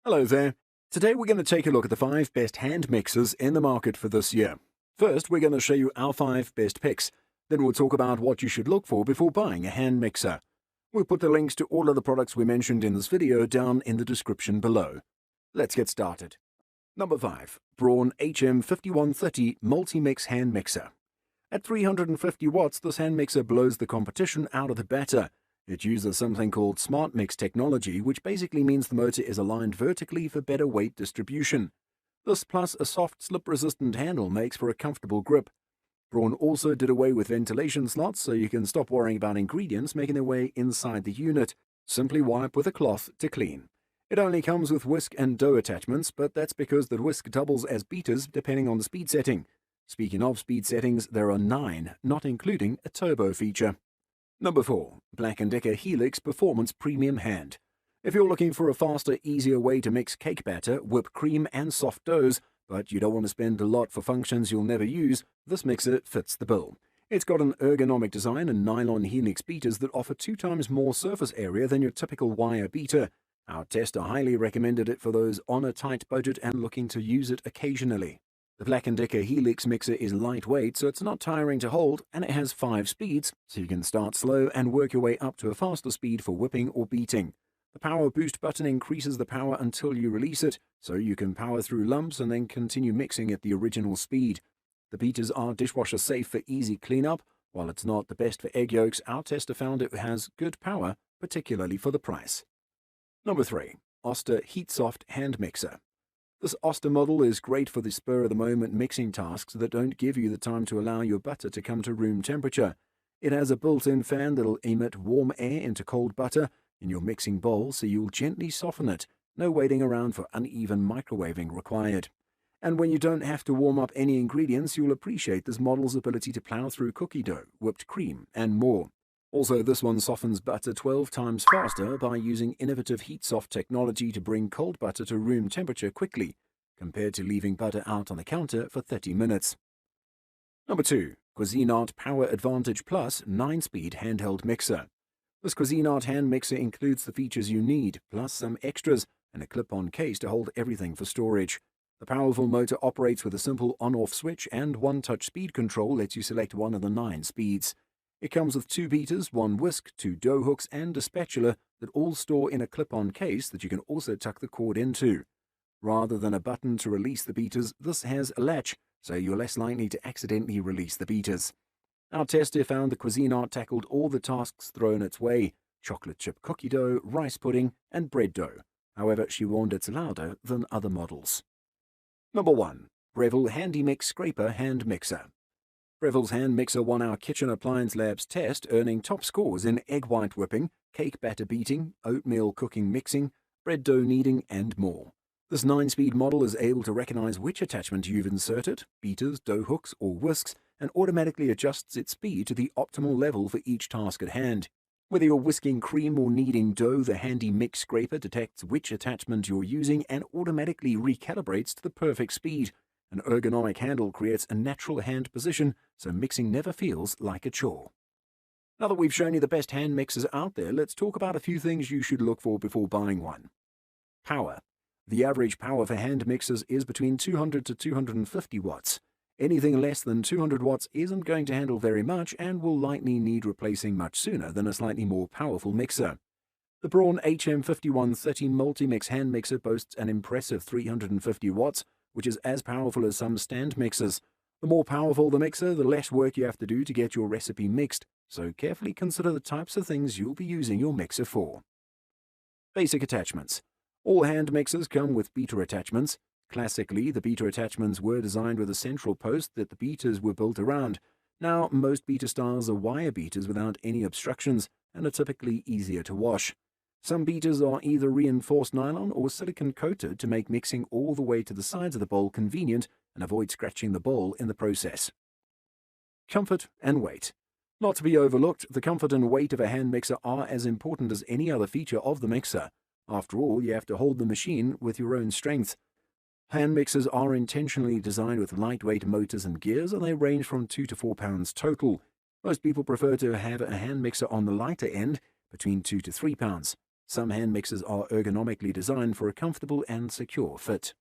Hello there. Today we're going to take a look at the 5 best hand mixers in the market for this year. First, we're going to show you our 5 best picks. Then we'll talk about what you should look for before buying a hand mixer. We'll put the links to all of the products we mentioned in this video down in the description below. Let's get started. Number 5. Braun HM5130 Multimix Hand Mixer. At 350 watts, this hand mixer blows the competition out of the batter. It uses something called Smart Mix technology, which basically means the motor is aligned vertically for better weight distribution. This plus a soft slip-resistant handle makes for a comfortable grip. Braun also did away with ventilation slots, so you can stop worrying about ingredients making their way inside the unit. Simply wipe with a cloth to clean. It only comes with whisk and dough attachments, but that's because the whisk doubles as beaters depending on the speed setting. Speaking of speed settings, there are 9, not including a turbo feature. Number 4. Black & Decker Helix Performance Premium Hand. If you're looking for a faster, easier way to mix cake batter, whipped cream and soft doughs, but you don't want to spend a lot for functions you'll never use, this mixer fits the bill. It's got an ergonomic design and nylon helix beaters that offer 2 times more surface area than your typical wire beater. Our tester highly recommended it for those on a tight budget and looking to use it occasionally. The Black & Decker Helix mixer is lightweight, so it's not tiring to hold, and it has 5 speeds, so you can start slow and work your way up to a faster speed for whipping or beating. The power boost button increases the power until you release it, so you can power through lumps and then continue mixing at the original speed. The beaters are dishwasher safe for easy cleanup. While it's not the best for egg yolks, our tester found it has good power, particularly for the price. Number 3. Oster HeatSoft Hand Mixer. This Oster model is great for the spur-of-the-moment mixing tasks that don't give you the time to allow your butter to come to room temperature. It has a built-in fan that'll emit warm air into cold butter in your mixing bowl, so you'll gently soften it. No waiting around for uneven microwaving required. And when you don't have to warm up any ingredients, you'll appreciate this model's ability to plow through cookie dough, whipped cream, and more. Also, this one softens butter 12 times faster by using innovative HeatSoft technology to bring cold butter to room temperature quickly, compared to leaving butter out on the counter for 30 minutes. Number 2. Cuisinart Power Advantage Plus 9-speed handheld mixer. This Cuisinart hand mixer includes the features you need, plus some extras, and a clip-on case to hold everything for storage. The powerful motor operates with a simple on-off switch, and one-touch speed control lets you select one of the 9 speeds. It comes with 2 beaters, 1 whisk, 2 dough hooks, and a spatula that all store in a clip-on case that you can also tuck the cord into. Rather than a button to release the beaters, this has a latch, so you're less likely to accidentally release the beaters. Our tester found the Cuisinart tackled all the tasks thrown its way: chocolate chip cookie dough, rice pudding, and bread dough. However, she warned it's louder than other models. Number 1. Breville HandyMix Scraper Hand Mixer. Breville's hand mixer won our Kitchen Appliance Lab's test, earning top scores in egg white whipping, cake batter beating, oatmeal cooking mixing, bread dough kneading, and more. This 9-speed model is able to recognize which attachment you've inserted, beaters, dough hooks, or whisks, and automatically adjusts its speed to the optimal level for each task at hand. Whether you're whisking cream or kneading dough, the Handy Mix Scraper detects which attachment you're using and automatically recalibrates to the perfect speed. An ergonomic handle creates a natural hand position, so mixing never feels like a chore. Now that we've shown you the best hand mixers out there, let's talk about a few things you should look for before buying one. Power. The average power for hand mixers is between 200 to 250 watts. Anything less than 200 watts isn't going to handle very much and will likely need replacing much sooner than a slightly more powerful mixer. The Braun HM5130 Multimix hand mixer boasts an impressive 350 watts, which is as powerful as some stand mixers. The more powerful the mixer, the less work you have to do to get your recipe mixed, so carefully consider the types of things you'll be using your mixer for. Basic attachments. All hand mixers come with beater attachments. Classically, the beater attachments were designed with a central post that the beaters were built around. Now, most beater styles are wire beaters without any obstructions and are typically easier to wash. Some beaters are either reinforced nylon or silicone coated to make mixing all the way to the sides of the bowl convenient and avoid scratching the bowl in the process. Comfort and weight. Not to be overlooked, the comfort and weight of a hand mixer are as important as any other feature of the mixer. After all, you have to hold the machine with your own strength. Hand mixers are intentionally designed with lightweight motors and gears, and they range from 2 to 4 pounds total. Most people prefer to have a hand mixer on the lighter end, between 2 to 3 pounds. Some hand mixers are ergonomically designed for a comfortable and secure fit.